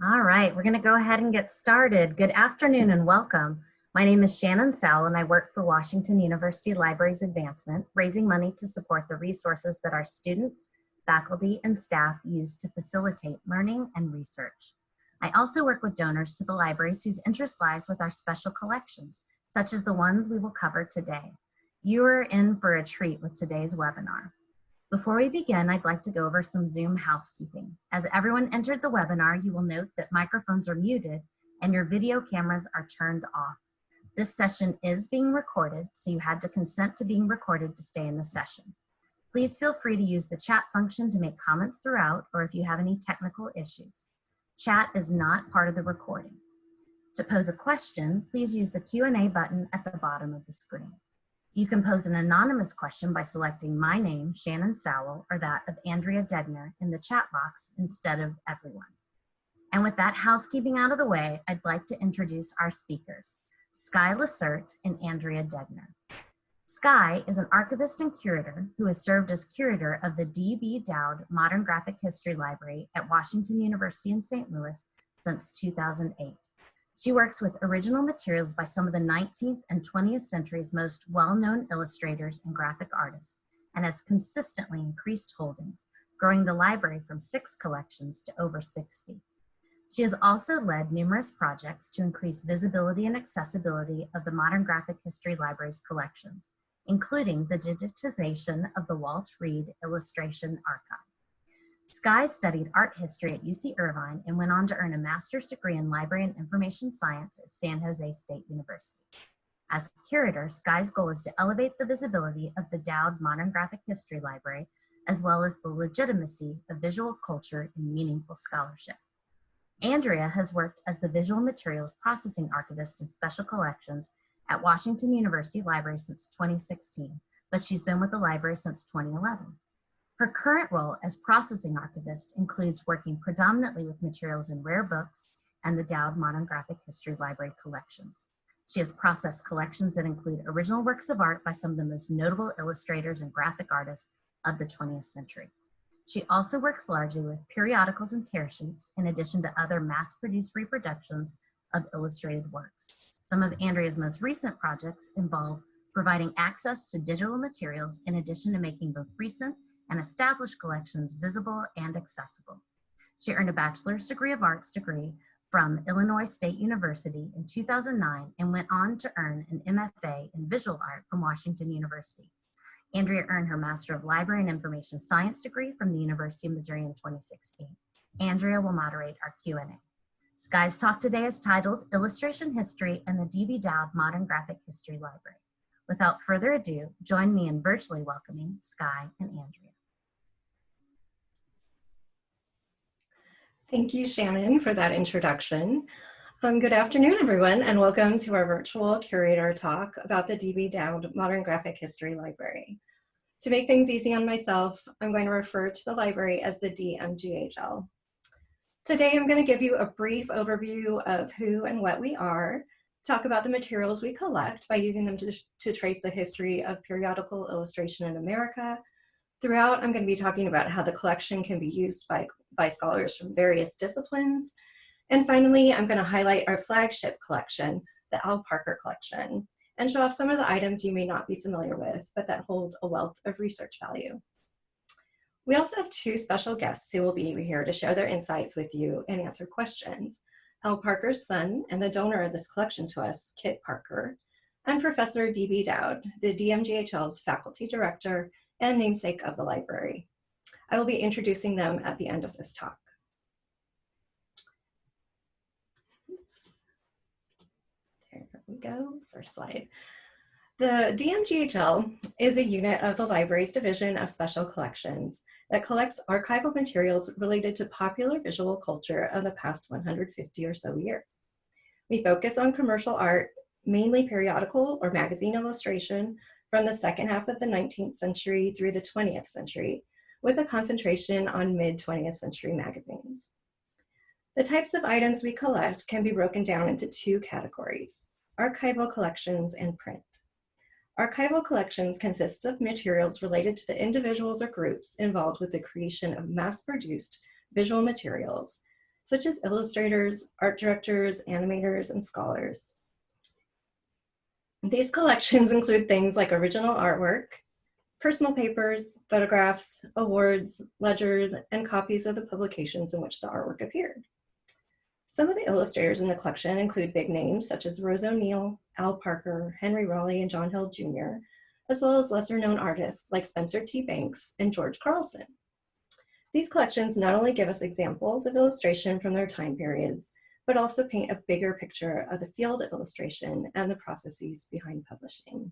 All right, we're going to go ahead and get started. Good afternoon and welcome. My name is Shannon Sowell and I work for Washington University Libraries Advancement, raising money to support the resources that our students, faculty, and staff use to facilitate learning and research. I also work with donors to the libraries whose interest lies with our special collections, such as the ones we will cover today. You are in for a treat with today's webinar. Before we begin, I'd like to go over some Zoom housekeeping. As everyone entered the webinar, you will note that microphones are muted and your video cameras are turned off. This session is being recorded, so you had to consent to being recorded to stay in the session. Please feel free to use the chat function to make comments throughout, or if you have any technical issues. Chat is not part of the recording. To pose a question, please use the Q&A button at the bottom of the screen. You can pose an anonymous question by selecting my name, Shannon Sowell, or that of Andrea Degner in the chat box instead of everyone. And with that housekeeping out of the way, I'd like to introduce our speakers, Skye Lacerte and Andrea Degner. Skye is an archivist and curator who has served as curator of the D.B. Dowd Modern Graphic History Library at Washington University in St. Louis since 2008. She works with original materials by some of the 19th and 20th century's most well-known illustrators and graphic artists, and has consistently increased holdings, growing the library from 6 collections to over 60. She has also led numerous projects to increase visibility and accessibility of the Modern Graphic History Library's collections, including the digitization of the Walt Reed Illustration Archive. Skye studied art history at UC Irvine and went on to earn a master's degree in library and information science at San Jose State University. As curator, Skye's goal is to elevate the visibility of the Dowd Modern Graphic History Library, as well as the legitimacy of visual culture and meaningful scholarship. Andrea has worked as the visual materials processing archivist in special collections at Washington University Library since 2016, but she's been with the library since 2011. Her current role as processing archivist includes working predominantly with materials in rare books and the Dowd Modern Graphic History Library collections. She has processed collections that include original works of art by some of the most notable illustrators and graphic artists of the 20th century. She also works largely with periodicals and tear sheets, in addition to other mass-produced reproductions of illustrated works. Some of Andrea's most recent projects involve providing access to digital materials, in addition to making both recent and established collections visible and accessible. She earned a Bachelor's degree of Arts degree from Illinois State University in 2009 and went on to earn an MFA in Visual Art from Washington University. Andrea earned her Master of Library and Information Science degree from the University of Missouri in 2016. Andrea will moderate our Q&A. Skye's talk today is titled Illustration History and the D.B. Dowd Modern Graphic History Library. Without further ado, join me in virtually welcoming Skye and Andrea. Thank you, Shannon, for that introduction. Good afternoon, everyone, and welcome to our virtual curator talk about the D.B. Dowd Modern Graphic History Library. To make things easy on myself, I'm going to refer to the library as the DMGHL. Today, I'm going to give you a brief overview of who and what we are, talk about the materials we collect by using them to trace the history of periodical illustration in America. Throughout, I'm going to be talking about how the collection can be used by scholars from various disciplines. And finally, I'm going to highlight our flagship collection, the Al Parker Collection, and show off some of the items you may not be familiar with, but that hold a wealth of research value. We also have 2 special guests who will be here to share their insights with you and answer questions. Al Parker's son and the donor of this collection to us, Kit Parker, and Professor D.B. Dowd, the DMGHL's faculty director and namesake of the library. I will be introducing them at the end of this talk. Oops. There we go, first slide. The DMGHL is a unit of the library's Division of Special Collections that collects archival materials related to popular visual culture of the past 150 or so years. We focus on commercial art, mainly periodical or magazine illustration, from the second half of the 19th century through the 20th century, with a concentration on mid-20th century magazines. The types of items we collect can be broken down into 2 categories: archival collections and print. Archival collections consist of materials related to the individuals or groups involved with the creation of mass-produced visual materials, such as illustrators, art directors, animators, and scholars. These collections include things like original artwork, personal papers, photographs, awards, ledgers, and copies of the publications in which the artwork appeared. Some of the illustrators in the collection include big names such as Rose O'Neill, Al Parker, Henry Raleigh, and John Hill Jr., as well as lesser-known artists like Spencer T. Banks and George Carlson. These collections not only give us examples of illustration from their time periods, but also paint a bigger picture of the field of illustration and the processes behind publishing.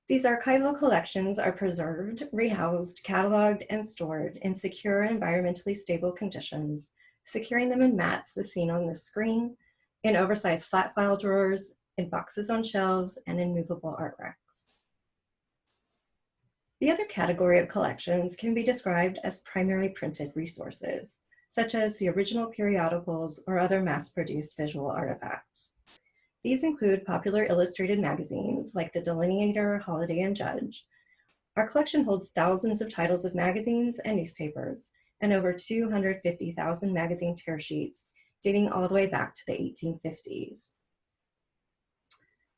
These archival collections are preserved, rehoused, cataloged, and stored in secure, environmentally stable conditions, securing them in mats as seen on this screen, in oversized flat file drawers, in boxes on shelves, and in movable art racks. The other category of collections can be described as primary printed resources, such as the original periodicals or other mass-produced visual artifacts. These include popular illustrated magazines like The Delineator, Holiday, and Judge. Our collection holds thousands of titles of magazines and newspapers, and over 250,000 magazine tear sheets dating all the way back to the 1850s.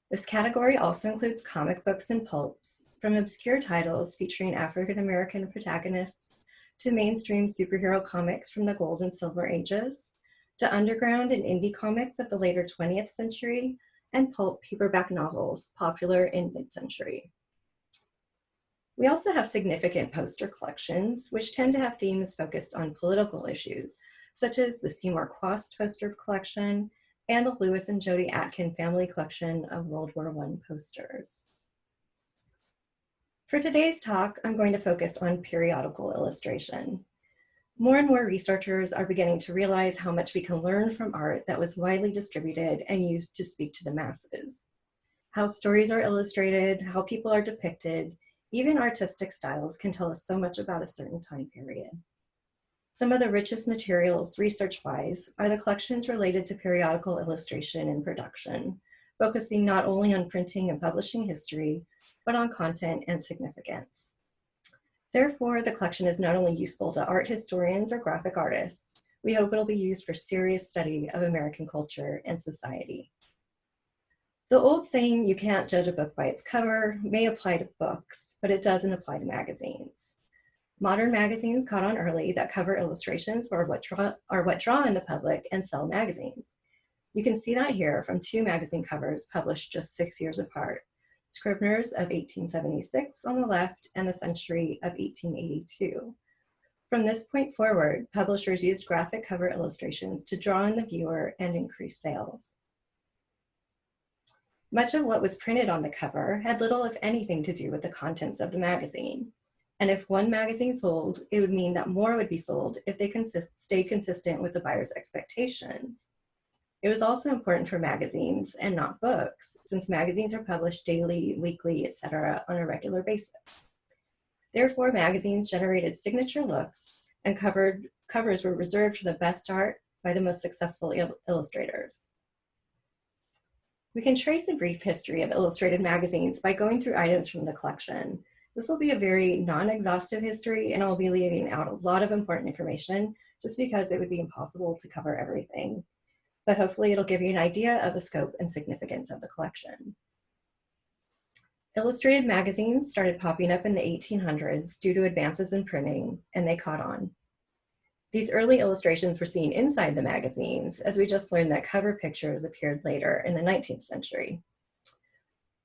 This category also includes comic books and pulps, from obscure titles featuring African-American protagonists to mainstream superhero comics from the Gold and Silver Ages, to underground and indie comics of the later 20th century, and pulp paperback novels popular in mid-century. We also have significant poster collections, which tend to have themes focused on political issues, such as the Seymour Quast poster collection and the Lewis and Jody Atkin family collection of World War I posters. For today's talk, I'm going to focus on periodical illustration. More and more researchers are beginning to realize how much we can learn from art that was widely distributed and used to speak to the masses. How stories are illustrated, how people are depicted, even artistic styles can tell us so much about a certain time period. Some of the richest materials, research-wise, are the collections related to periodical illustration and production, focusing not only on printing and publishing history, but on content and significance. Therefore, the collection is not only useful to art historians or graphic artists, we hope it'll be used for serious study of American culture and society. The old saying, "You can't judge a book by its cover," may apply to books, but it doesn't apply to magazines. Modern magazines caught on early that cover illustrations are what draw in the public and sell magazines. You can see that here from two magazine covers published just 6 years apart, Scribner's of 1876 on the left and The Century of 1882. From this point forward, publishers used graphic cover illustrations to draw in the viewer and increase sales. Much of what was printed on the cover had little, if anything, to do with the contents of the magazine. And if one magazine sold, it would mean that more would be sold if they stayed consistent with the buyer's expectations. It was also important for magazines and not books, since magazines are published daily, weekly, etc. on a regular basis. Therefore, magazines generated signature looks, and covers were reserved for the best art by the most successful illustrators. We can trace a brief history of illustrated magazines by going through items from the collection. This will be a very non-exhaustive history, and I'll be leaving out a lot of important information just because it would be impossible to cover everything. But hopefully it'll give you an idea of the scope and significance of the collection. Illustrated magazines started popping up in the 1800s due to advances in printing, and they caught on. These early illustrations were seen inside the magazines, as we just learned that cover pictures appeared later in the 19th century.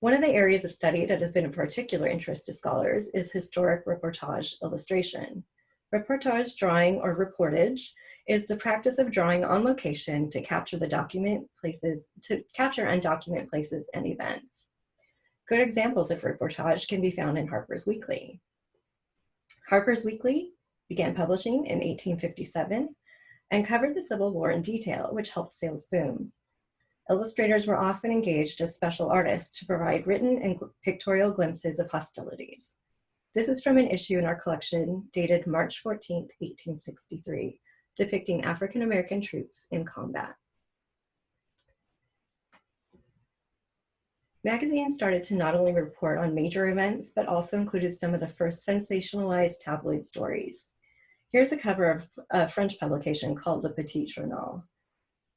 One of the areas of study that has been of particular interest to scholars is historic reportage illustration. Reportage drawing, or reportage, is the practice of drawing on location to capture and document places and events. Good examples of reportage can be found in Harper's Weekly. Harper's Weekly began publishing in 1857 and covered the Civil War in detail, which helped sales boom. Illustrators were often engaged as special artists to provide written and pictorial glimpses of hostilities. This is from an issue in our collection dated March 14, 1863, depicting African-American troops in combat. Magazines started to not only report on major events, but also included some of the first sensationalized tabloid stories. Here's a cover of a French publication called Le Petit Journal.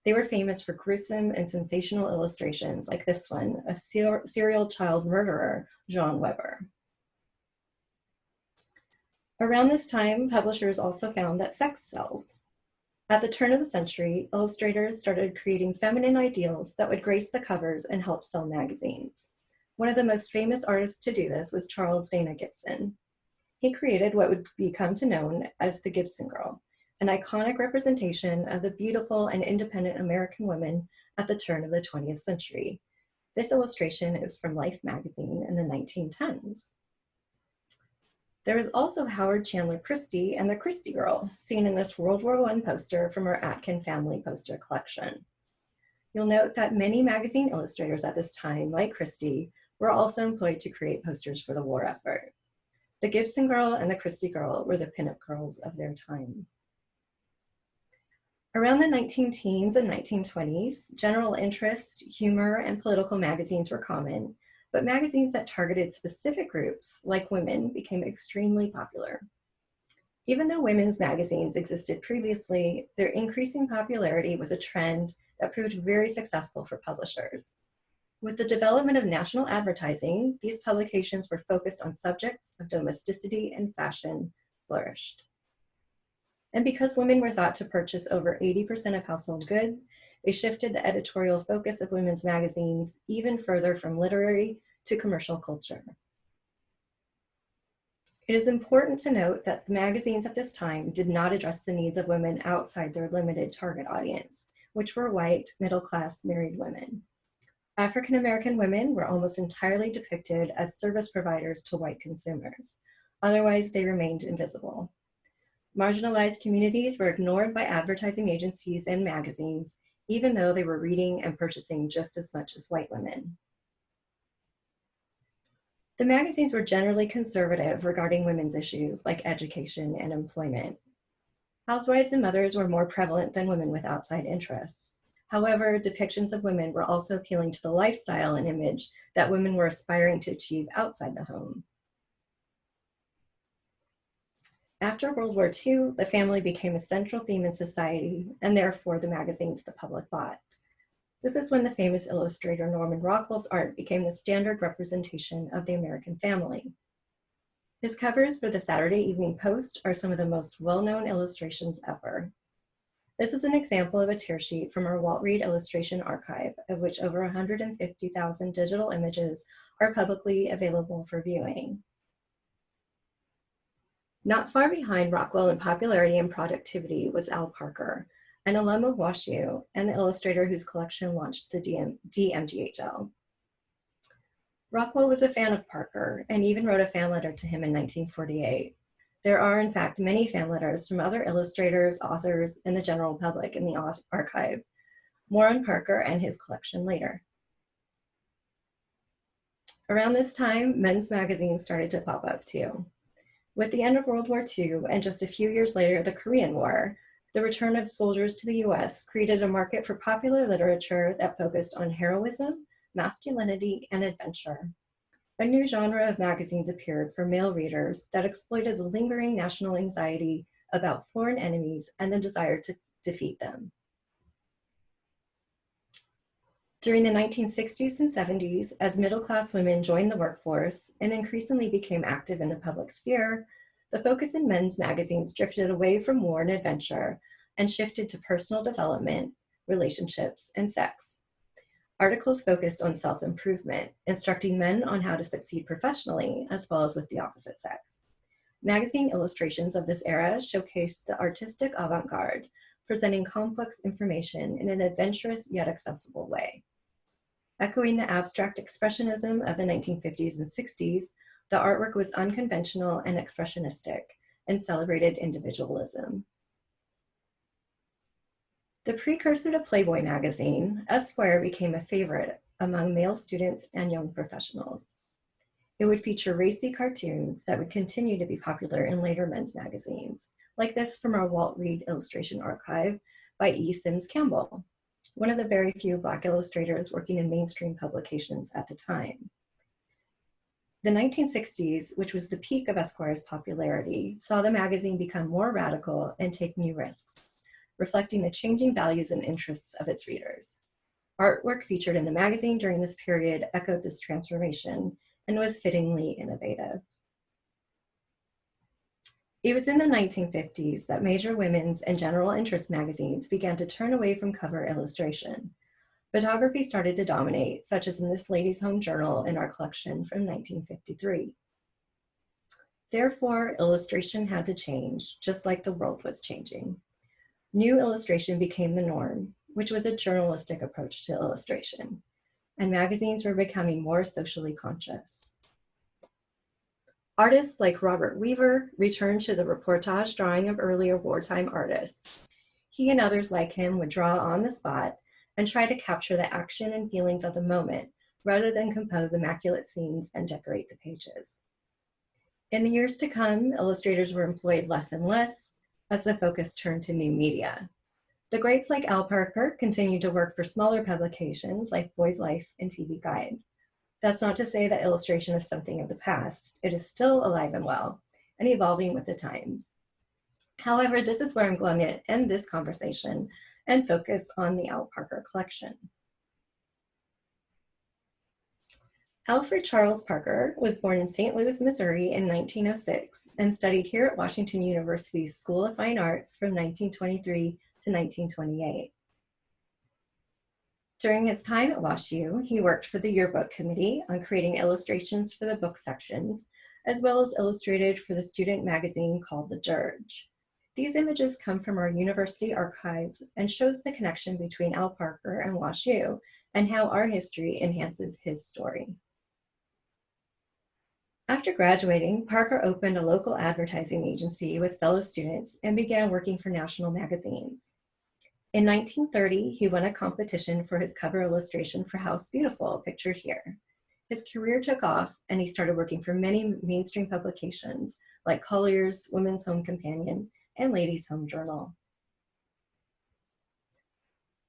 They were famous for gruesome and sensational illustrations like this one of serial child murderer Jean Weber. Around this time, publishers also found that sex sells. At the turn of the century, illustrators started creating feminine ideals that would grace the covers and help sell magazines. One of the most famous artists to do this was Charles Dana Gibson. He created what would become known as the Gibson Girl, an iconic representation of the beautiful and independent American woman at the turn of the 20th century. This illustration is from Life magazine in the 1910s. There is also Howard Chandler Christie and the Christie Girl, seen in this World War I poster from our Atkin family poster collection. You'll note that many magazine illustrators at this time, like Christie, were also employed to create posters for the war effort. The Gibson Girl and the Christie Girl were the pinup girls of their time. Around the 19-teens and 1920s, general interest, humor, and political magazines were common, but magazines that targeted specific groups, like women, became extremely popular. Even though women's magazines existed previously, their increasing popularity was a trend that proved very successful for publishers. With the development of national advertising, these publications were focused on subjects of domesticity and fashion flourished. And because women were thought to purchase over 80% of household goods, they shifted the editorial focus of women's magazines even further from literary to commercial culture. It is important to note that the magazines at this time did not address the needs of women outside their limited target audience, which were white, middle-class, married women. African-American women were almost entirely depicted as service providers to white consumers. Otherwise, they remained invisible. Marginalized communities were ignored by advertising agencies and magazines, even though they were reading and purchasing just as much as white women. The magazines were generally conservative regarding women's issues like education and employment. Housewives and mothers were more prevalent than women with outside interests. However, depictions of women were also appealing to the lifestyle and image that women were aspiring to achieve outside the home. After World War II, the family became a central theme in society, and therefore the magazines the public bought. This is when the famous illustrator Norman Rockwell's art became the standard representation of the American family. His covers for the Saturday Evening Post are some of the most well-known illustrations ever. This is an example of a tear sheet from our Walt Reed Illustration Archive, of which over 150,000 digital images are publicly available for viewing. Not far behind Rockwell in popularity and productivity was Al Parker, an alum of WashU and the illustrator whose collection launched the DMGHL. Rockwell was a fan of Parker and even wrote a fan letter to him in 1948. There are, in fact, many fan letters from other illustrators, authors, and the general public in the archive. More on Parker and his collection later. Around this time, men's magazines started to pop up too. With the end of World War II and just a few years later, the Korean War, the return of soldiers to the US created a market for popular literature that focused on heroism, masculinity, and adventure. A new genre of magazines appeared for male readers that exploited the lingering national anxiety about foreign enemies and the desire to defeat them. During the 1960s and 70s, as middle-class women joined the workforce and increasingly became active in the public sphere, the focus in men's magazines drifted away from war and adventure and shifted to personal development, relationships, and sex. Articles focused on self-improvement, instructing men on how to succeed professionally, as well as with the opposite sex. Magazine illustrations of this era showcased the artistic avant-garde, presenting complex information in an adventurous yet accessible way. Echoing the abstract expressionism of the 1950s and 60s, the artwork was unconventional and expressionistic and celebrated individualism. The precursor to Playboy magazine, Esquire became a favorite among male students and young professionals. It would feature racy cartoons that would continue to be popular in later men's magazines, like this from our Walt Reed Illustration Archive by E. Sims Campbell, one of the very few Black illustrators working in mainstream publications at the time. The 1960s, which was the peak of Esquire's popularity, saw the magazine become more radical and take new risks, reflecting the changing values and interests of its readers. Artwork featured in the magazine during this period echoed this transformation and was fittingly innovative. It was in the 1950s that major women's and general interest magazines began to turn away from cover illustration. Photography started to dominate, such as in this Ladies' Home Journal in our collection from 1953. Therefore, illustration had to change, just like the world was changing. New illustration became the norm, which was a journalistic approach to illustration, and magazines were becoming more socially conscious. Artists like Robert Weaver returned to the reportage drawing of earlier wartime artists. He and others like him would draw on the spot and try to capture the action and feelings of the moment rather than compose immaculate scenes and decorate the pages. In the years to come, illustrators were employed less and less as the focus turned to new media. The greats like Al Parker continued to work for smaller publications like Boy's Life and TV Guide. That's not to say that illustration is something of the past. It is still alive and well and evolving with the times. However, this is where I'm going to end this conversation and focus on the Al Parker collection. Alfred Charles Parker was born in St. Louis, Missouri in 1906 and studied here at Washington University's School of Fine Arts from 1923 to 1928. During his time at WashU, he worked for the yearbook committee on creating illustrations for the book sections, as well as illustrated for the student magazine called The Dirge. These images come from our university archives and shows the connection between Al Parker and WashU and how our history enhances his story. After graduating, Parker opened a local advertising agency with fellow students and began working for national magazines. In 1930, he won a competition for his cover illustration for House Beautiful, pictured here. His career took off and he started working for many mainstream publications like Collier's, Women's Home Companion, and Ladies' Home Journal.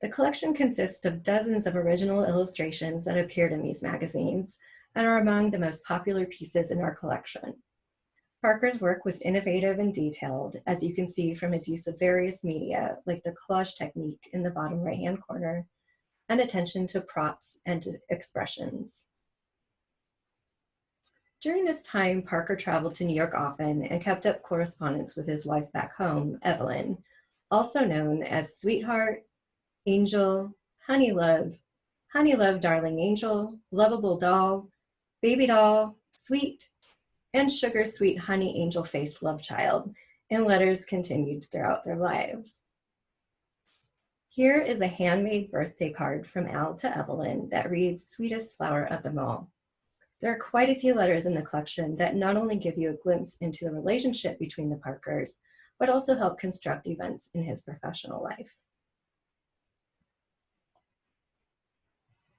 The collection consists of dozens of original illustrations that appeared in these magazines and are among the most popular pieces in our collection. Parker's work was innovative and detailed, as you can see from his use of various media, like the collage technique in the bottom right-hand corner, and attention to props and to expressions. During this time, Parker traveled to New York often and kept up correspondence with his wife back home, Evelyn, also known as Sweetheart, Angel, Honey Love, Darling Angel, Lovable Doll, Baby Doll, Sweet, and Sugar Sweet Honey Angel Faced Love Child, and letters continued throughout their lives. Here is a handmade birthday card from Al to Evelyn that reads, "Sweetest flower of them all." There are quite a few letters in the collection that not only give you a glimpse into the relationship between the Parkers, but also help construct events in his professional life.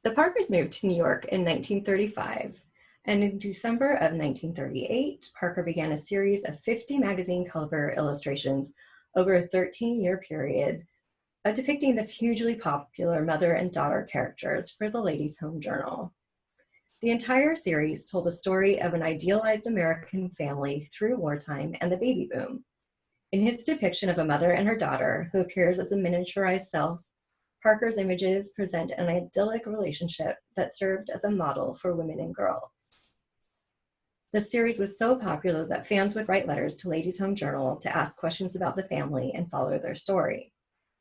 The Parkers moved to New York in 1935, and in December of 1938, Parker began a series of 50 magazine cover illustrations over a 13-year period depicting the hugely popular mother and daughter characters for the Ladies' Home Journal. The entire series told a story of an idealized American family through wartime and the baby boom. In his depiction of a mother and her daughter, who appears as a miniaturized self, Parker's images present an idyllic relationship that served as a model for women and girls. The series was so popular that fans would write letters to Ladies' Home Journal to ask questions about the family and follow their story.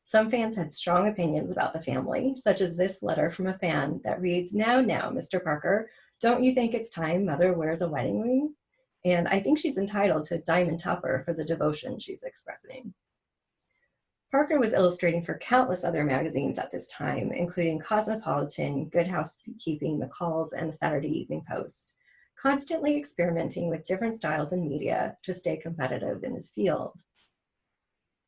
Some fans had strong opinions about the family, such as this letter from a fan that reads, now, Mr. Parker, don't you think it's time Mother wears a wedding ring? And I think she's entitled to a diamond topper for the devotion she's expressing. Parker was illustrating for countless other magazines at this time, including Cosmopolitan, Good Housekeeping, McCall's, and the Saturday Evening Post, constantly experimenting with different styles and media to stay competitive in his field.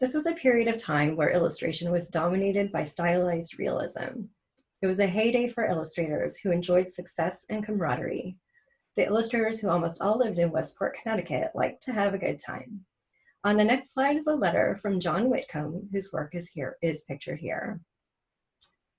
This was a period of time where illustration was dominated by stylized realism. It was a heyday for illustrators who enjoyed success and camaraderie. The illustrators, who almost all lived in Westport, Connecticut, liked to have a good time. On the next slide is a letter from John Whitcomb, whose work is pictured here.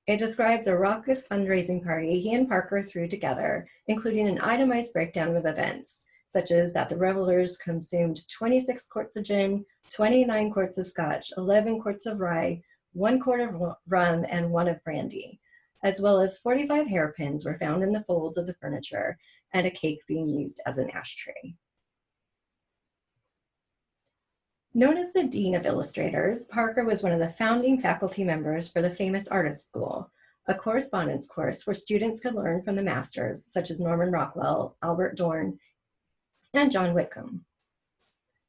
It describes a raucous fundraising party he and Parker threw together, including an itemized breakdown of events, such as that the revelers consumed 26 quarts of gin, 29 quarts of scotch, 11 quarts of rye, 1 quart of rum, and 1 of brandy, as well as 45 hairpins were found in the folds of the furniture and a cake being used as an ashtray. Known as the Dean of Illustrators, Parker was one of the founding faculty members for the famous Artist School, a correspondence course where students could learn from the masters, such as Norman Rockwell, Albert Dorn, and John Whitcomb.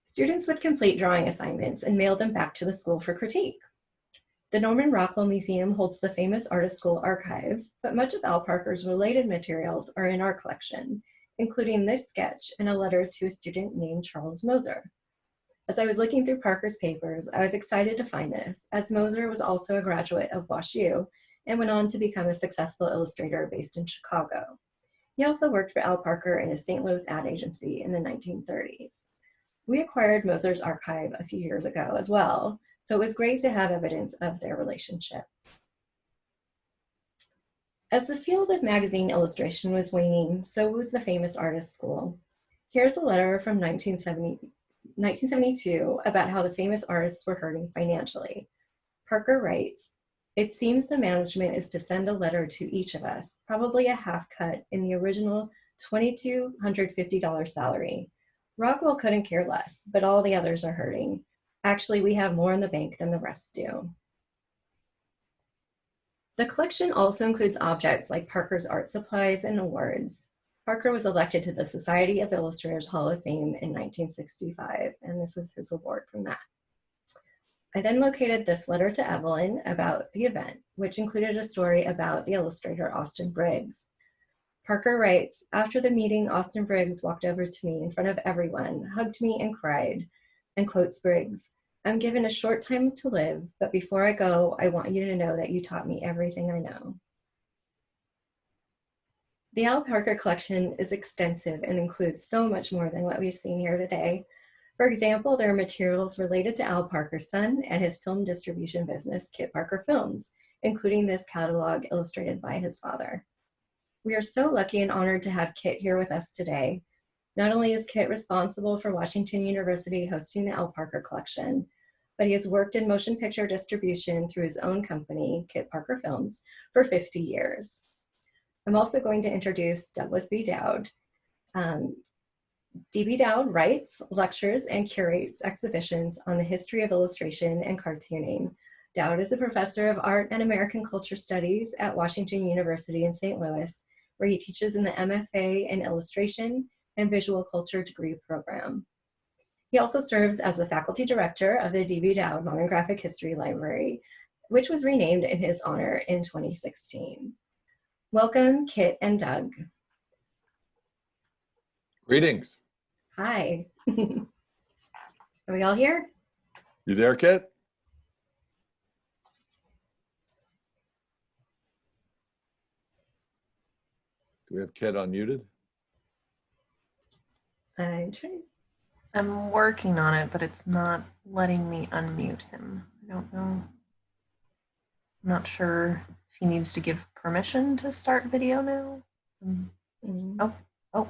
Students would complete drawing assignments and mail them back to the school for critique. The Norman Rockwell Museum holds the famous Artist School archives, but much of Al Parker's related materials are in our collection, including this sketch and a letter to a student named Charles Moser. As I was looking through Parker's papers, I was excited to find this, as Moser was also a graduate of WashU and went on to become a successful illustrator based in Chicago. He also worked for Al Parker in a St. Louis ad agency in the 1930s. We acquired Moser's archive a few years ago as well, so it was great to have evidence of their relationship. As the field of magazine illustration was waning, so was the famous Artist School. Here's a letter from 1972 about how the famous artists were hurting financially. Parker writes, "It seems the management is to send a letter to each of us, probably a half cut in the original $2,250 salary. Rockwell couldn't care less, but all the others are hurting. Actually, we have more in the bank than the rest do." The collection also includes objects like Parker's art supplies and awards. Parker was elected to the Society of Illustrators Hall of Fame in 1965, and this is his award from that. I then located this letter to Evelyn about the event, which included a story about the illustrator Austin Briggs. Parker writes, "After the meeting, Austin Briggs walked over to me in front of everyone, hugged me and cried," and quotes Briggs, "I'm given a short time to live, but before I go, I want you to know that you taught me everything I know." The Al Parker collection is extensive and includes so much more than what we've seen here today. For example, there are materials related to Al Parker's son and his film distribution business, Kit Parker Films, including this catalog illustrated by his father. We are so lucky and honored to have Kit here with us today. Not only is Kit responsible for Washington University hosting the Al Parker collection, but he has worked in motion picture distribution through his own company, Kit Parker Films, for 50 years. I'm also going to introduce Douglas B. Dowd. D.B. Dowd writes, lectures, and curates exhibitions on the history of illustration and cartooning. Dowd is a professor of art and American culture studies at Washington University in St. Louis, where he teaches in the MFA in illustration and visual culture degree program. He also serves as the faculty director of the D.B. Dowd Modern Graphic History Library, which was renamed in his honor in 2016. Welcome, Kit and Doug. Greetings. Hi. Are we all here? You there, Kit? Do we have Kit unmuted? I'm trying. I'm working on it, but it's not letting me unmute him. I don't know. I'm not sure if he needs to give permission to start video now. Oh, hold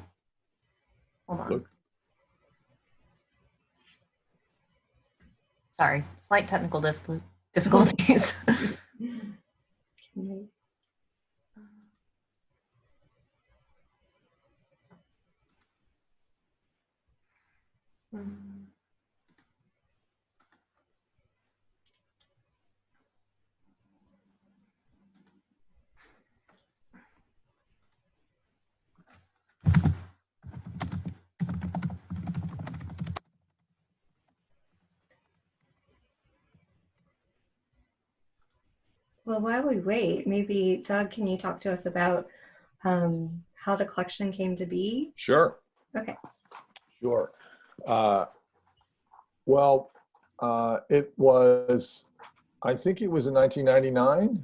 on. Look. Sorry, slight technical difficulties. Well, while we wait, maybe Doug, can you talk to us about how the collection came to be? Sure. Okay. Sure. It was, I think it was in 1999,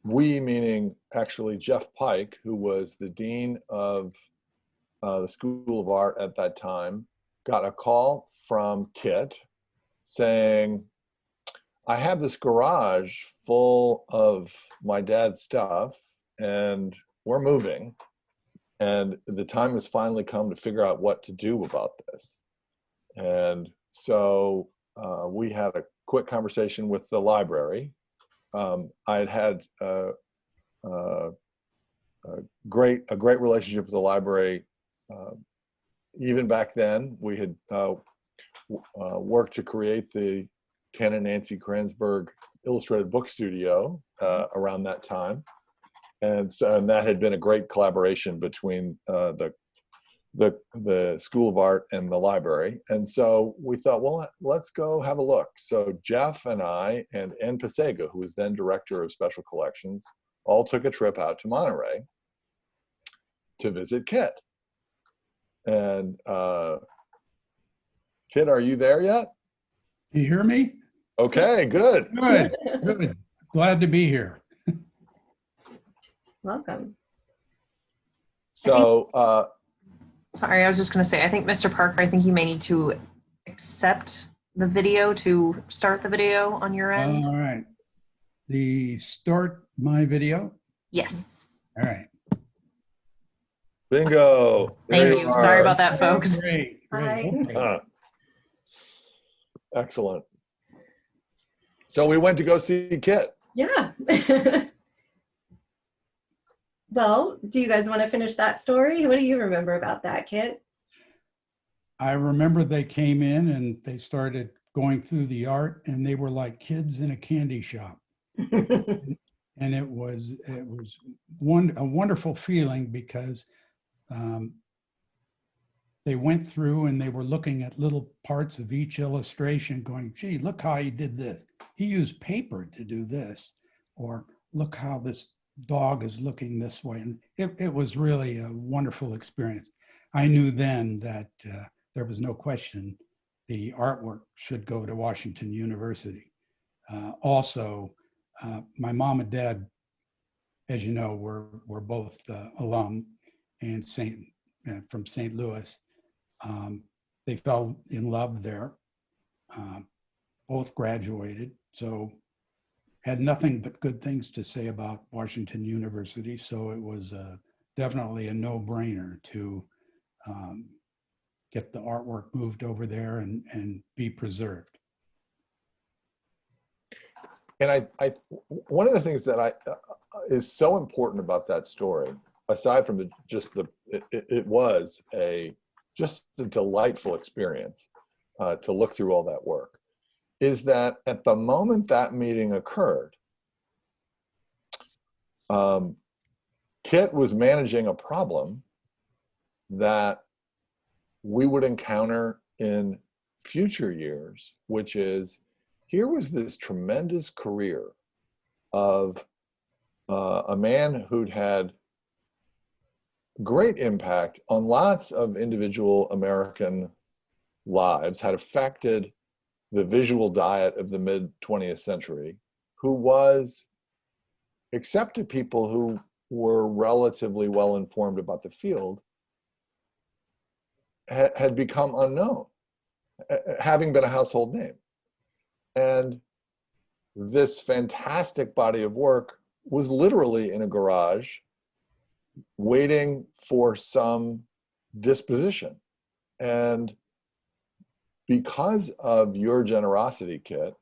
we meaning actually Jeff Pike, who was the dean of the School of Art at that time, got a call from Kit saying, I have this garage full of my dad's stuff, and we're moving, and the time has finally come to figure out what to do about this. And so we had a quick conversation with the library. I had a great relationship with the library. Even back then, we had worked to create the Ken and Nancy Kranzberg Illustrated Book Studio around that time, and that had been a great collaboration between the School of Art and the library. And so we thought, well, let's go have a look. So Jeff and I and Ann Pasega, who was then director of special collections, all took a trip out to Monterey to visit Kit. And Kit, are you there yet? You hear me? Okay, good. Good, good. Glad to be here. Welcome. So, Sorry, I was just going to say, I think Mr. Parker, I think you may need to accept the video to start the video on your end. All right. The start my video. Yes. All right. bingo. There Thank you. are. Sorry about that, folks. Great, Hi. great. Okay. Excellent. So we went to go see Kit. Yeah. Well, do you guys want to finish that story? What do you remember about that, Kit? I remember they came in and they started going through the art, and they were like kids in a candy shop. And it was a wonderful feeling because they went through and they were looking at little parts of each illustration going, gee, look how he did this. He used paper to do this. Or look how this dog is looking this way. And it was really a wonderful experience. I knew then that there was no question the artwork should go to Washington University. Also, my mom and dad, as you know, were both alum and from St. Louis. They fell in love there. Both graduated, so had nothing but good things to say about Washington University. So it was definitely a no-brainer to get the artwork moved over there and be preserved. And one of the things that is so important about that story, aside from it was just a delightful experience to look through all that work, is that at the moment that meeting occurred, Kit was managing a problem that we would encounter in future years, which is, here was this tremendous career of a man who'd had great impact on lots of individual American lives, had affected the visual diet of the mid-20th century, who was, except to people who were relatively well informed about the field, had become unknown, having been a household name. And this fantastic body of work was literally in a garage waiting for some disposition. And because of your generosity, Kit,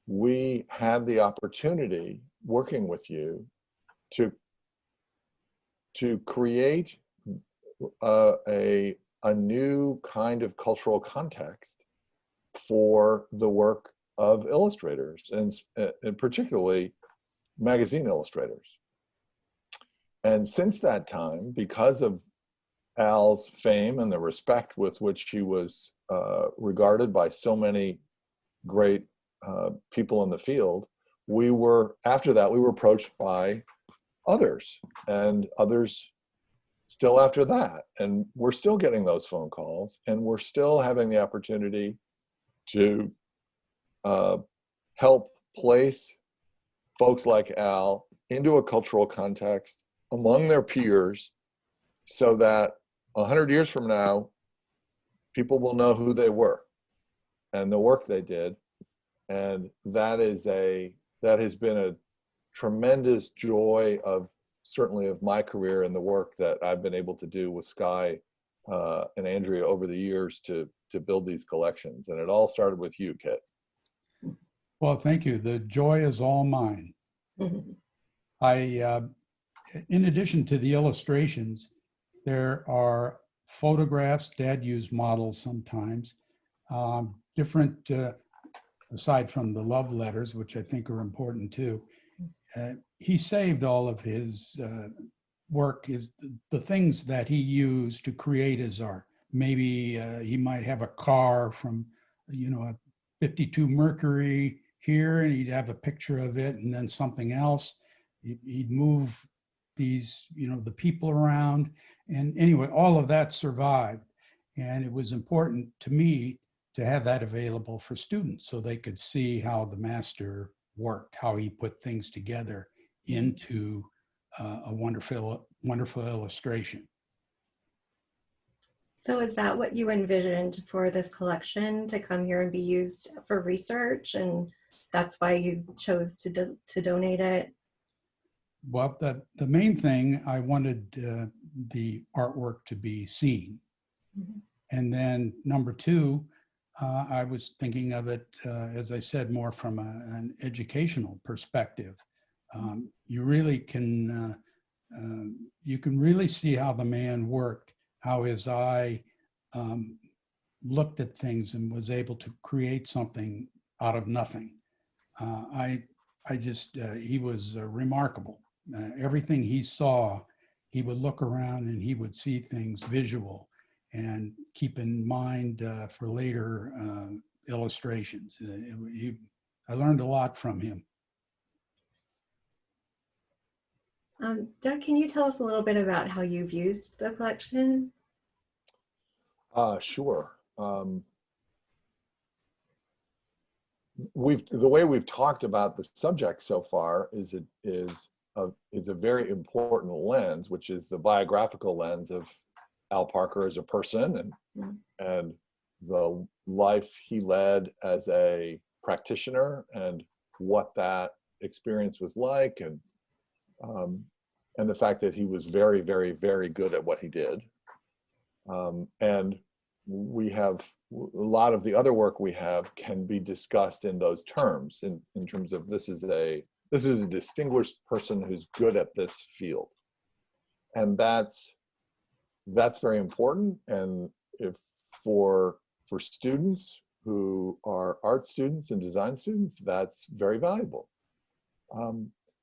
we had the opportunity, working with you, to create a new kind of cultural context for the work of illustrators, and particularly magazine illustrators. And since that time, because of Al's fame and the respect with which he was regarded by so many great people in the field, after that, we were approached by others, and others still after that. And we're still getting those phone calls, and we're still having the opportunity to help place folks like Al into a cultural context among their peers, so that 100 years from now, people will know who they were and the work they did, And that has been a tremendous joy of certainly of my career and the work that I've been able to do with Skye and Andrea over the years to build these collections. And it all started with you, Kit. Well, thank you. The joy is all mine. Mhm. In addition to the illustrations, there are photographs. Dad used models sometimes. Different, aside from the love letters, which I think are important too. He saved all of his work, the things that he used to create his art. Maybe he might have a car from, a 52 Mercury here, and he'd have a picture of it, and then something else. He'd move these, the people around. And anyway, all of that survived. And it was important to me to have that available for students so they could see how the master worked, how he put things together into a wonderful illustration. So is that what you envisioned for this collection, to come here and be used for research, and that's why you chose to donate it? Well, the main thing, I wanted the artwork to be seen. Mhm. And then number two, I was thinking of it, as I said, more from an educational perspective. You really can, you can really see how the man worked, how his eye looked at things and was able to create something out of nothing. He was remarkable. Everything he saw, he would look around and he would see things visual and keep in mind for later illustrations. I learned a lot from him. Doug, can you tell us a little bit about how you've used the collection? Sure. The way we've talked about the subject so far is a very important lens, which is the biographical lens of Al Parker as a person and the life he led as a practitioner and what that experience was like, and the fact that he was very, very, very good at what he did. And we have a lot of the other work we have can be discussed in those terms, in terms of this is a distinguished person who's good at this field, and that's very important. And if for students who are art students and design students, that's very valuable.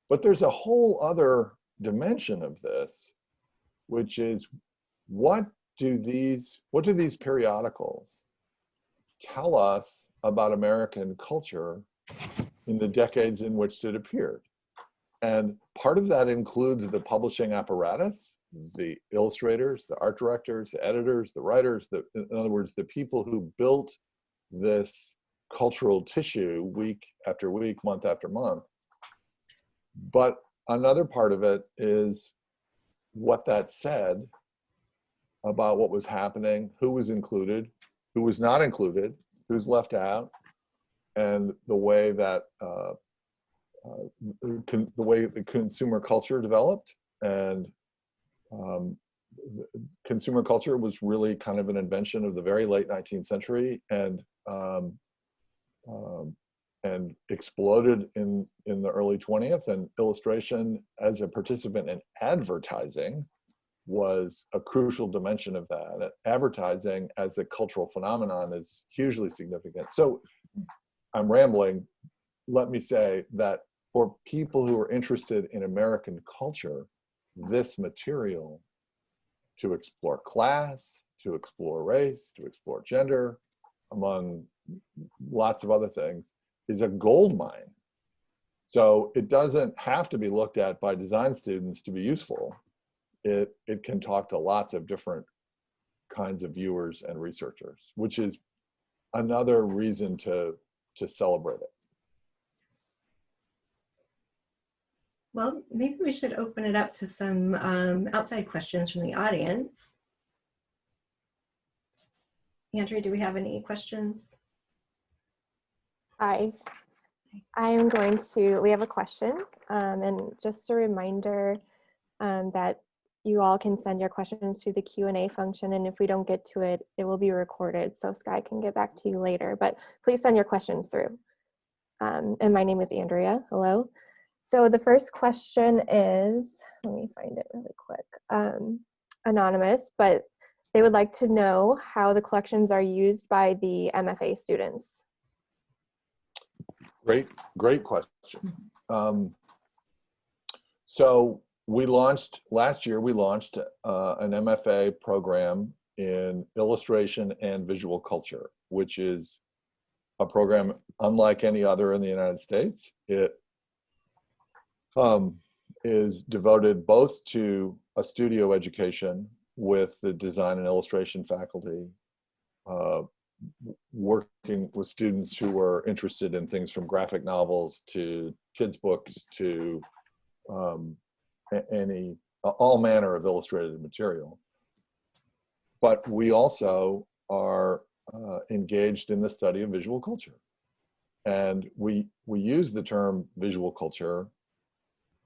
But there's a whole other dimension of this, which is what do these periodicals tell us about American culture in the decades in which it appeared? And part of that includes the publishing apparatus, the illustrators, the art directors, the editors, the writers, in other words, the people who built this cultural tissue week after week, month after month. But another part of it is what that said about what was happening, who was included, who was not included, who's left out, and the way that the way the consumer culture developed. And consumer culture was really kind of an invention of the very late 19th century, and exploded in the early 20th. And illustration as a participant in advertising was a crucial dimension of that. And advertising as a cultural phenomenon is hugely significant. So I'm rambling. Let me say that for people who are interested in American culture, this material, to explore class, to explore race, to explore gender, among lots of other things, is a gold mine. So it doesn't have to be looked at by design students to be useful. It can talk to lots of different kinds of viewers and researchers, which is another reason to celebrate it. Well, maybe we should open it up to some outside questions from the audience. Andrea, do we have any questions? Hi. I'm going to, we have a question, and just a reminder that you all can send your questions to the Q&A function, and if we don't get to it, it will be recorded so Skye can get back to you later, but please send your questions through. And my name is Andrea, hello. So the first question is, let me find it really quick, anonymous, but they would like to know how the collections are used by the MFA students. Great question. So we launched, last year we launched an MFA program in illustration and visual culture, which is a program unlike any other in the United States. It is devoted both to a studio education with the design and illustration faculty, working with students who are interested in things from graphic novels to kids' books to all manner of illustrated material. But we also are engaged in the study of visual culture. And we use the term visual culture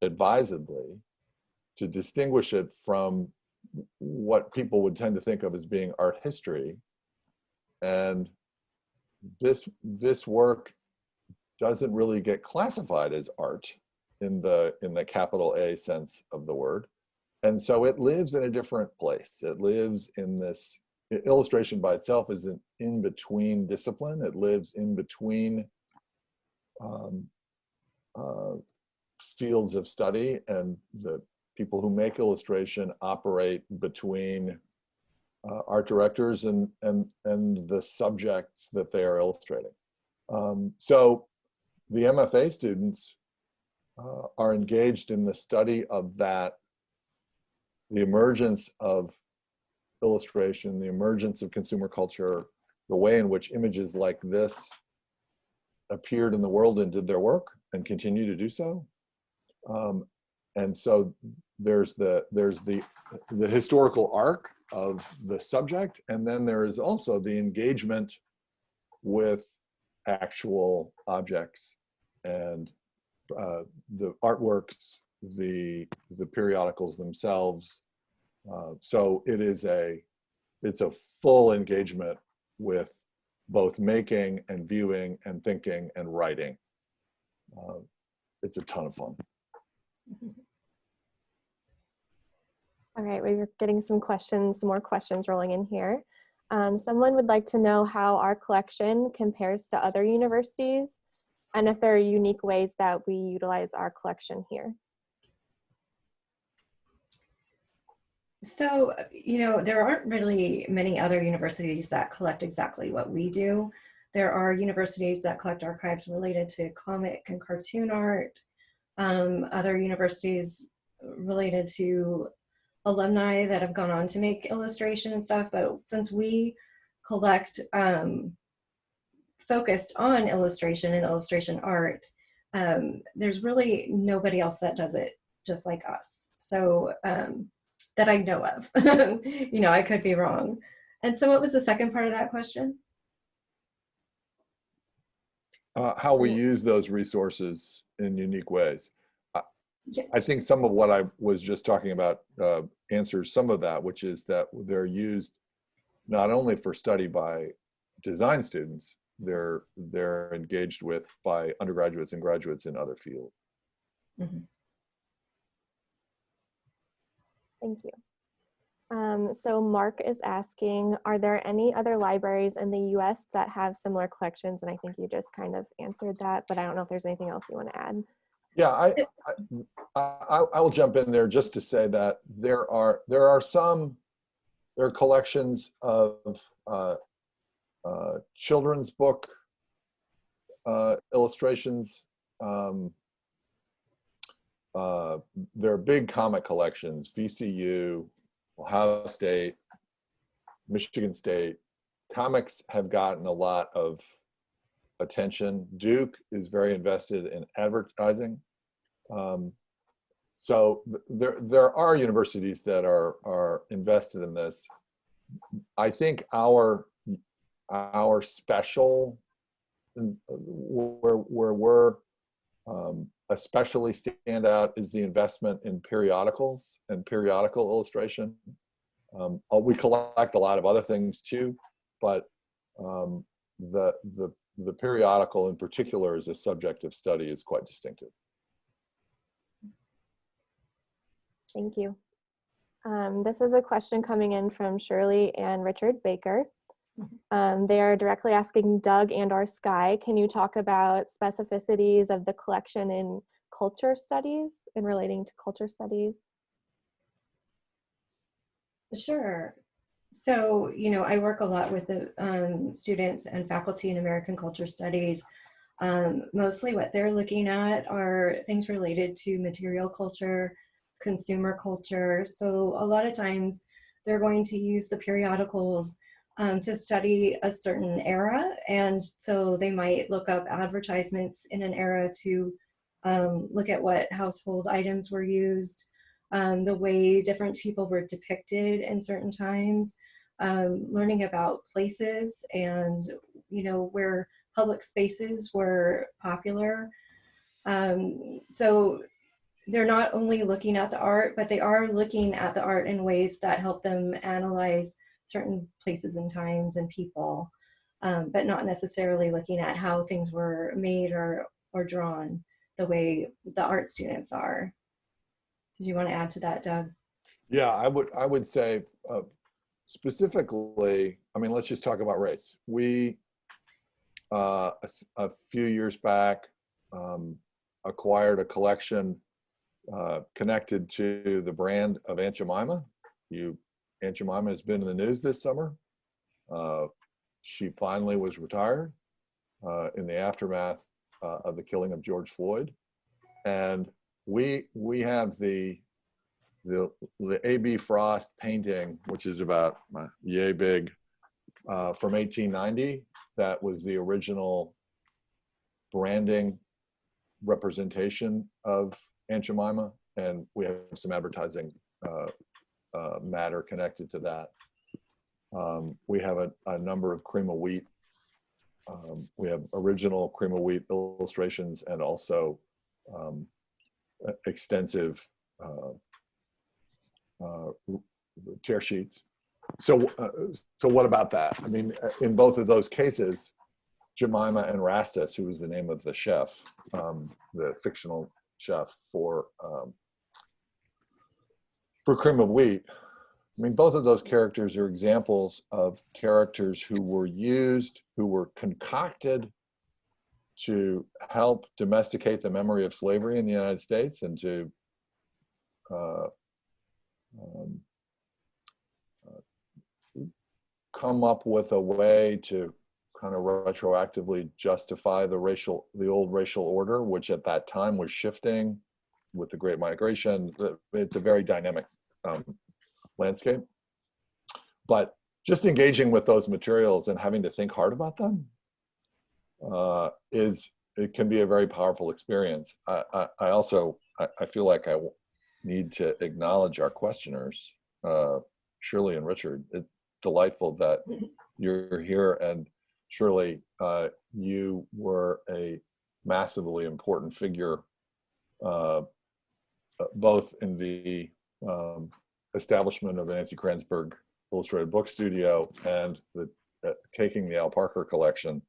advisedly to distinguish it from what people would tend to think of as being art history. And this work doesn't really get classified as art in the capital A sense of the word. And so it lives in a different place. It lives in this, illustration by itself is an in-between discipline. It lives in between fields of study, and the people who make illustration operate between art directors and the subjects that they are illustrating. So the MFA students are engaged in the study of that, the emergence of illustration, the emergence of consumer culture, the way in which images like this appeared in the world and did their work and continue to do so. And so there's the historical arc of the subject, and then there is also the engagement with actual objects and the artworks, the periodicals themselves. So it's a full engagement with both making and viewing and thinking and writing. It's a ton of fun. All right, we're getting some more questions rolling in here. Someone would like to know how our collection compares to other universities and if there are unique ways that we utilize our collection here. So, there aren't really many other universities that collect exactly what we do. There are universities that collect archives related to comic and cartoon art, other universities related to alumni that have gone on to make illustration and stuff. But since we collect focused on illustration and illustration art, there's really nobody else that does it just like us. So that I know of. I could be wrong. And so what was the second part of that question? How we use those resources in unique ways. Yeah. I think some of what I was just talking about answers some of that, which is that they're used not only for study by design students, they're engaged with by undergraduates and graduates in other fields. Mm-hmm. Thank you. So Mark is asking, are there any other libraries in the US that have similar collections? And I think you just kind of answered that, but I don't know if there's anything else you want to add. Yeah, I will jump in there just to say that there are collections of children's book illustrations. There are big comic collections, VCU, Ohio State, Michigan State. Comics have gotten a lot of attention. Duke is very invested in advertising. So there are universities that are invested in this. I think our special where we're especially stand out is the investment in periodicals and periodical illustration. We collect a lot of other things too, but the periodical in particular as a subject of study is quite distinctive. Thank you. This is a question coming in from Shirley and Richard Baker. They are directly asking Doug and/or Skye, can you talk about specificities of the collection in culture studies and relating to culture studies? Sure. So, you know, I work a lot with the students and faculty in American Culture Studies. Mostly what they're looking at are things related to material culture, consumer culture. So a lot of times they're going to use the periodicals to study a certain era. And so they might look up advertisements in an era to look at what household items were used, the way different people were depicted in certain times, learning about places and, you know, where public spaces were popular. So they're not only looking at the art, but they are looking at the art in ways that help them analyze certain places and times and people, but not necessarily looking at how things were made or drawn the way the art students are. Did you want to add to that, Doug? Yeah, I would say specifically, I mean, let's just talk about race. We, a few years back, acquired a collection connected to the brand of Aunt Jemima. Aunt Jemima has been in the news this summer. She finally was retired in the aftermath of the killing of George Floyd. And we have the A.B. Frost painting, which is about yay big, from 1890. That was the original branding representation of Aunt Jemima, and we have some advertising matter connected to that. We have a number of cream of wheat. We have original cream of wheat illustrations and also extensive tear sheets. So what about that? I mean, in both of those cases, Jemima and Rastus, who was the name of the chef, the fictional chef for cream of wheat. I mean, both of those characters are examples of characters who were used, who were concocted to help domesticate the memory of slavery in the United States and to come up with a way to kind of retroactively justify the old racial order, which at that time was shifting with the Great Migration. It's a very dynamic landscape. But just engaging with those materials and having to think hard about them it can be a very powerful experience. I feel like I need to acknowledge our questioners, Shirley and Richard. It's delightful that you're here, and Shirley, you were a massively important figure, both in the establishment of the Nancy Kransberg Illustrated Book Studio and taking the Al Parker collection.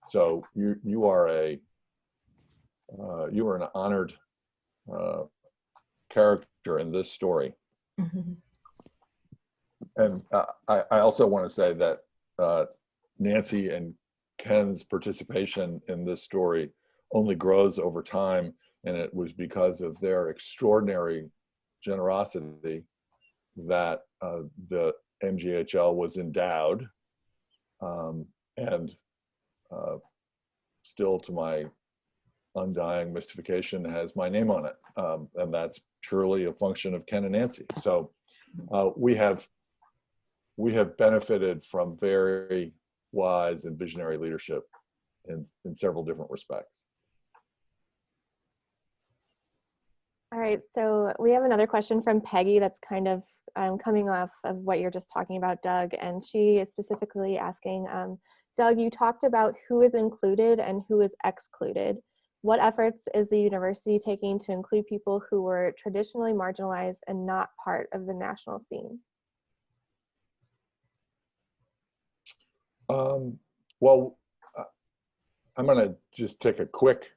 So you are an honored character in this story. Mm-hmm. And I also want to say that Nancy and Ken's participation in this story only grows over time, and it was because of their extraordinary generosity that the MGHL was endowed, and still, to my undying mystification, has my name on it, and that's purely a function of Ken and Nancy. So we have benefited from very wise and visionary leadership in several different respects. All right, so we have another question from Peggy that's kind of coming off of what you're just talking about, Doug, and she is specifically asking, Doug, you talked about who is included and who is excluded. What efforts is the university taking to include people who were traditionally marginalized and not part of the national scene? Well, I'm going to just take a quick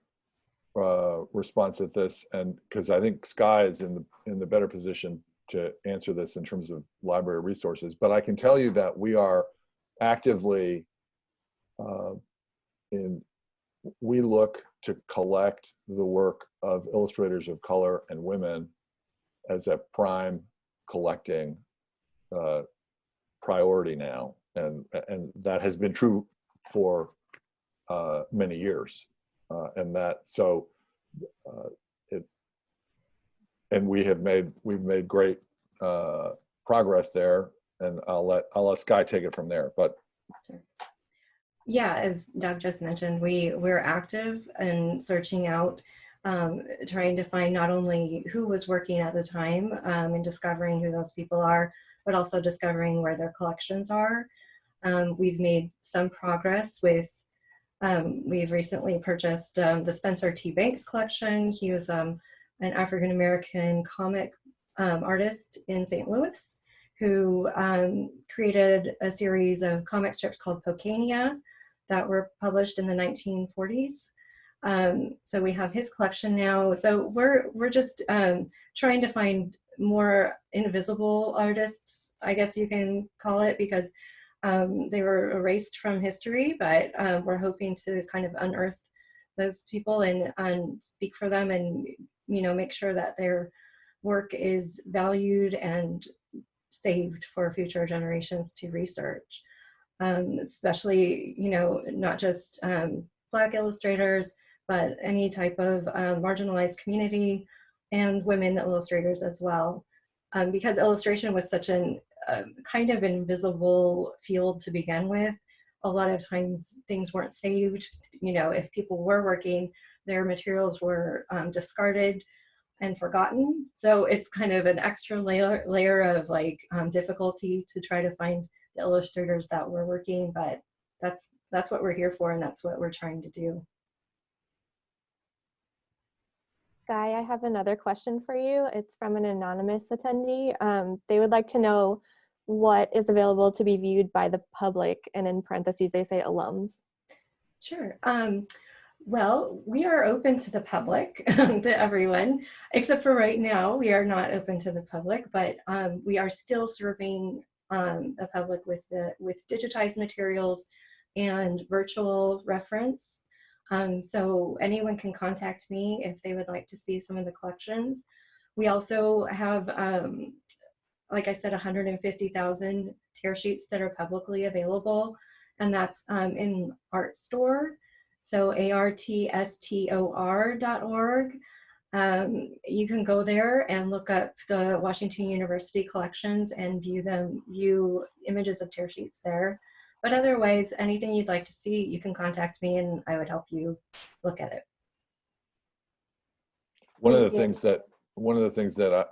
response at this, and because I think Skye is in the better position to answer this in terms of library resources. But I can tell you that we are actively we look to collect the work of illustrators of color and women as a prime collecting priority now, and that has been true for many years, and that so we've made great progress there, and I'll let Skye take it from there. But yeah, as Doug just mentioned, we're active in searching out, trying to find not only who was working at the time and discovering who those people are, but also discovering where their collections are. We've made some progress with, we've recently purchased the Spencer T. Banks collection. He was an African-American comic artist in St. Louis who created a series of comic strips called Pocania that were published in the 1940s. So we have his collection now. So we're just trying to find more invisible artists, I guess you can call it, because they were erased from history, but we're hoping to kind of unearth those people and speak for them, and make sure that their work is valued and saved for future generations to research. Especially, not just Black illustrators, but any type of marginalized community and women illustrators as well. Because illustration was such an kind of invisible field to begin with, a lot of times things weren't saved. If people were working, their materials were discarded and forgotten. So it's kind of an extra layer of difficulty to try to find the illustrators that were working, but that's what we're here for, and that's what we're trying to do. Skye, I have another question for you. It's from an anonymous attendee. They would like to know what is available to be viewed by the public, and in parentheses they say alums. Sure. Well, we are open to the public, to everyone, except for right now. We are not open to the public, but we are still serving the public with digitized materials and virtual reference. So anyone can contact me if they would like to see some of the collections. We also have, like I said, 150,000 tear sheets that are publicly available, and that's in ArtStore. So artstor.org. You can go there and look up the Washington University collections and view images of tear sheets there. But otherwise, anything you'd like to see, you can contact me and I would help you look at it. One of the things that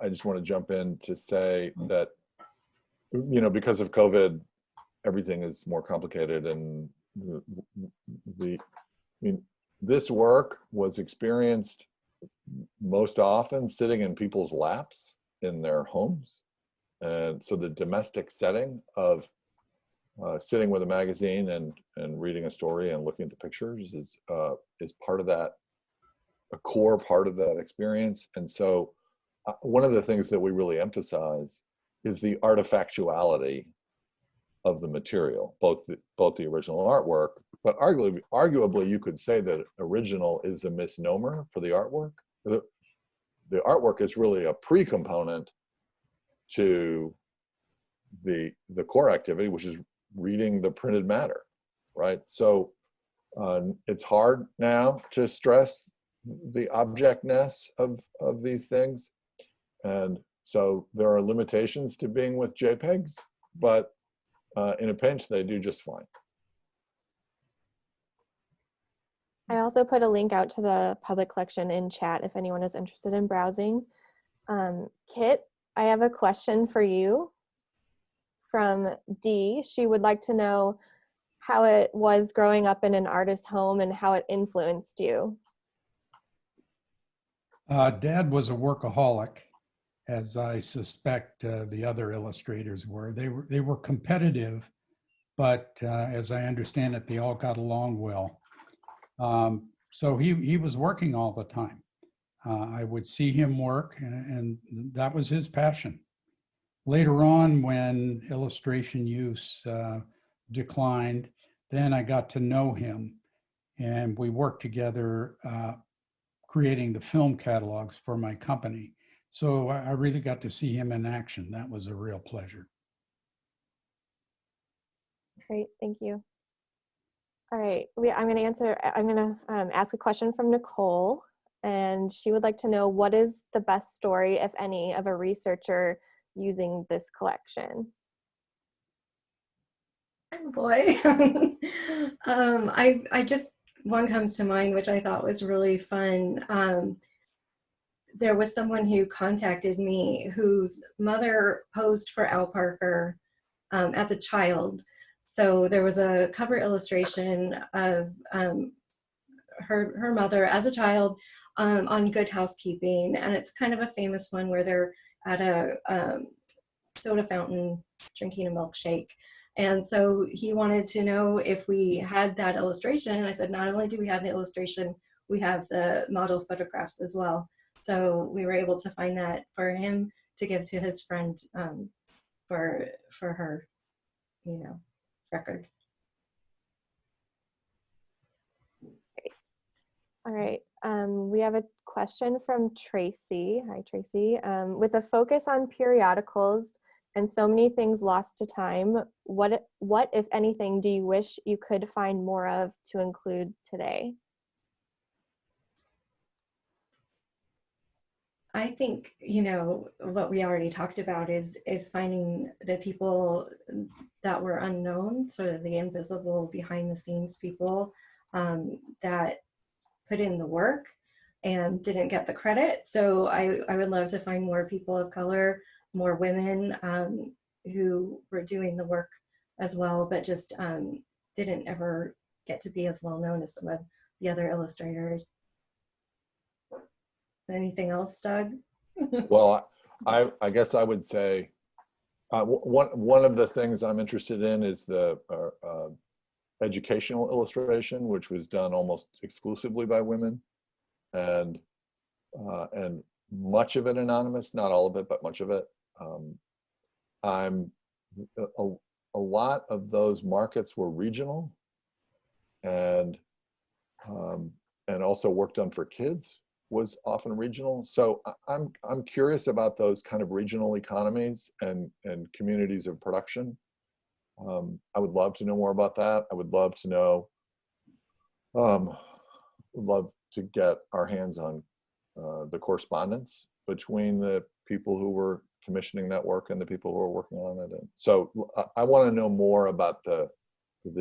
I just want to jump in to say that, because of COVID, everything is more complicated, and this work was experienced most often sitting in people's laps in their homes. And so the domestic setting of sitting with a magazine and reading a story and looking at the pictures is part of that, a core part of that experience. And so one of the things that we really emphasize is the artifactuality of the material, both the original artwork, but arguably you could say that original is a misnomer for the artwork. The artwork is really a pre-component to the core activity, which is reading the printed matter, right? So it's hard now to stress the objectness of these things, and so there are limitations to being with JPEGs, but in a pinch they do just fine. I also put a link out to the public collection in chat if anyone is interested in browsing. Kit, I have a question for you from Dee. She would like to know, how it was growing up in an artist's home and how it influenced you. Dad was a workaholic, as I suspect the other illustrators were. They were competitive, but as I understand it, they all got along well. So he was working all the time. I would see him work, and that was his passion. Later on, when illustration use declined, then I got to know him, and we worked together creating the film catalogs for my company. So I really got to see him in action. That was a real pleasure. Great, thank you. All right, I'm going to ask a question from Nicole, and she would like to know, what is the best story, if any, of a researcher using this collection? Oh boy. One comes to mind, which I thought was really fun. There was someone who contacted me whose mother posed for Al Parker as a child. So there was a cover illustration of her mother as a child on Good Housekeeping, and it's kind of a famous one where they're at a soda fountain drinking a milkshake. And so he wanted to know if we had that illustration, and I said, not only do we have the illustration, we have the model photographs as well. So we were able to find that for him to give to his friend for her, record. Great. All right, we have a question from Tracy. Hi, Tracy. With a focus on periodicals and so many things lost to time, what, if anything, do you wish you could find more of to include today? I think, what we already talked about is finding the people that were unknown, sort of the invisible behind the scenes people that put in the work and didn't get the credit. So I would love to find more people of color, more women who were doing the work as well, but just didn't ever get to be as well known as some of the other illustrators. Anything else, Doug? Well, I guess I would say one of the things I'm interested in is the educational illustration, which was done almost exclusively by women, and much of it anonymous, not all of it, but much of it. A lot of those markets were regional, and also work done for kids was often regional. So I'm curious about those kind of regional economies and communities of production. I would love to know more about that. I would love to know, would love to get our hands on the correspondence between the people who were commissioning that work and the people who are working on it. And so I want to know more about the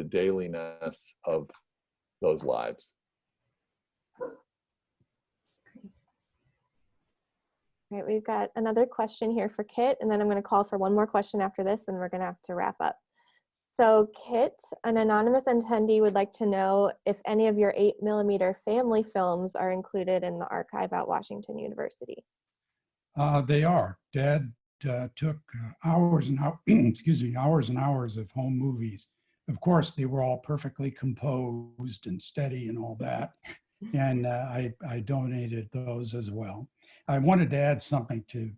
dailiness of those lives. All right, we've got another question here for Kit, and then I'm going to call for one more question after this, and we're going to have to wrap up. So Kit, an anonymous attendee would like to know if any of your 8mm family films are included in the archive at Washington University. They are. Dad took hours and hours and hours of home movies. Of course, they were all perfectly composed and steady and all that. And I donated those as well. I wanted to add something to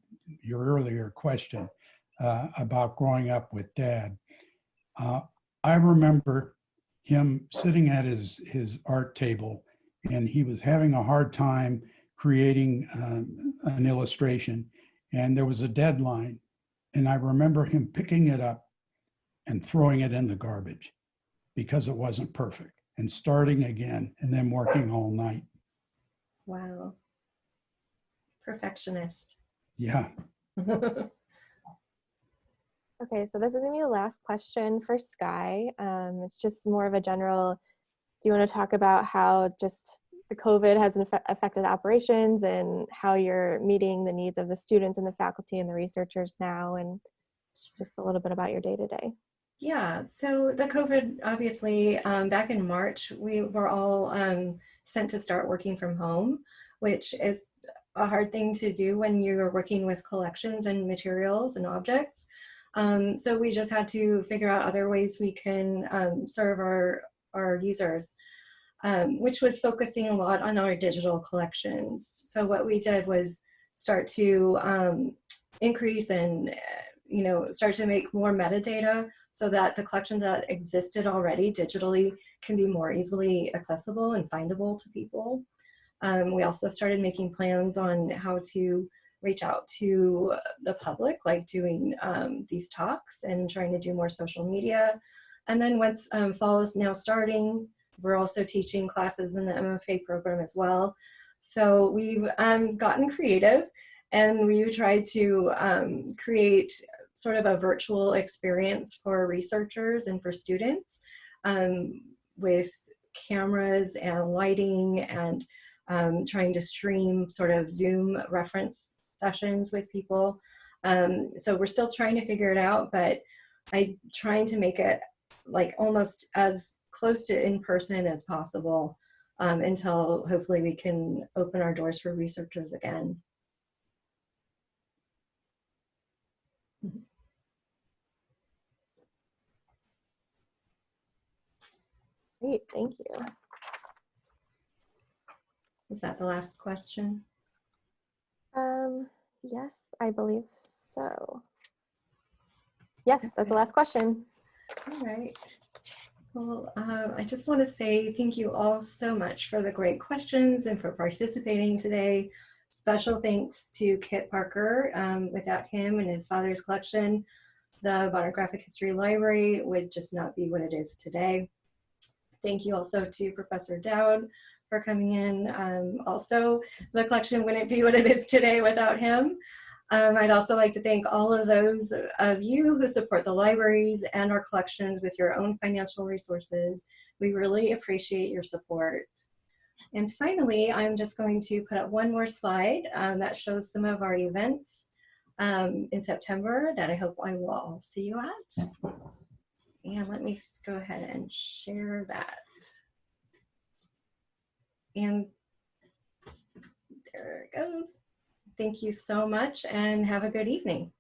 your earlier question about growing up with Dad. I remember him sitting at his art table, and he was having a hard time creating an illustration, and there was a deadline, and I remember him picking it up and throwing it in the garbage because it wasn't perfect, and starting again, and then working all night. Wow. Perfectionist. Yeah. Okay, so this is going to be the last question for Skye. It's just more of a general, do you want to talk about how just the COVID has affected operations and how you're meeting the needs of the students and the faculty and the researchers now, and just a little bit about your day-to-day? Yeah, so the COVID, obviously, back in March, we were all sent to start working from home, which is a hard thing to do when you're working with collections and materials and objects. So we just had to figure out other ways we can serve our users, which was focusing a lot on our digital collections. So what we did was start to increase and start to make more metadata so that the collections that existed already digitally can be more easily accessible and findable to people. We also started making plans on how to reach out to the public, like doing these talks and trying to do more social media. And then once fall is now starting, we're also teaching classes in the MFA program as well. So we've gotten creative, and we tried to create sort of a virtual experience for researchers and for students with cameras and lighting, and trying to stream sort of Zoom reference sessions with people. So we're still trying to figure it out, but I'm trying to make it like almost as close to in person as possible until hopefully we can open our doors for researchers again. Great, thank you. Is that the last question? Yes, I believe so. Yes, that's the last question. All right. Well, I just want to say thank you all so much for the great questions and for participating today. Special thanks to Kit Parker. Without him and his father's collection, the Modern Graphic History Library would just not be what it is today. Thank you also to Professor Dowd for coming in. Also, the collection wouldn't be what it is today without him. I'd also like to thank all of those of you who support the libraries and our collections with your own financial resources. We really appreciate your support. And finally, I'm just going to put up one more slide that shows some of our events in September that I hope I will all see you at. And let me just go ahead and share that. And there it goes. Thank you so much and have a good evening.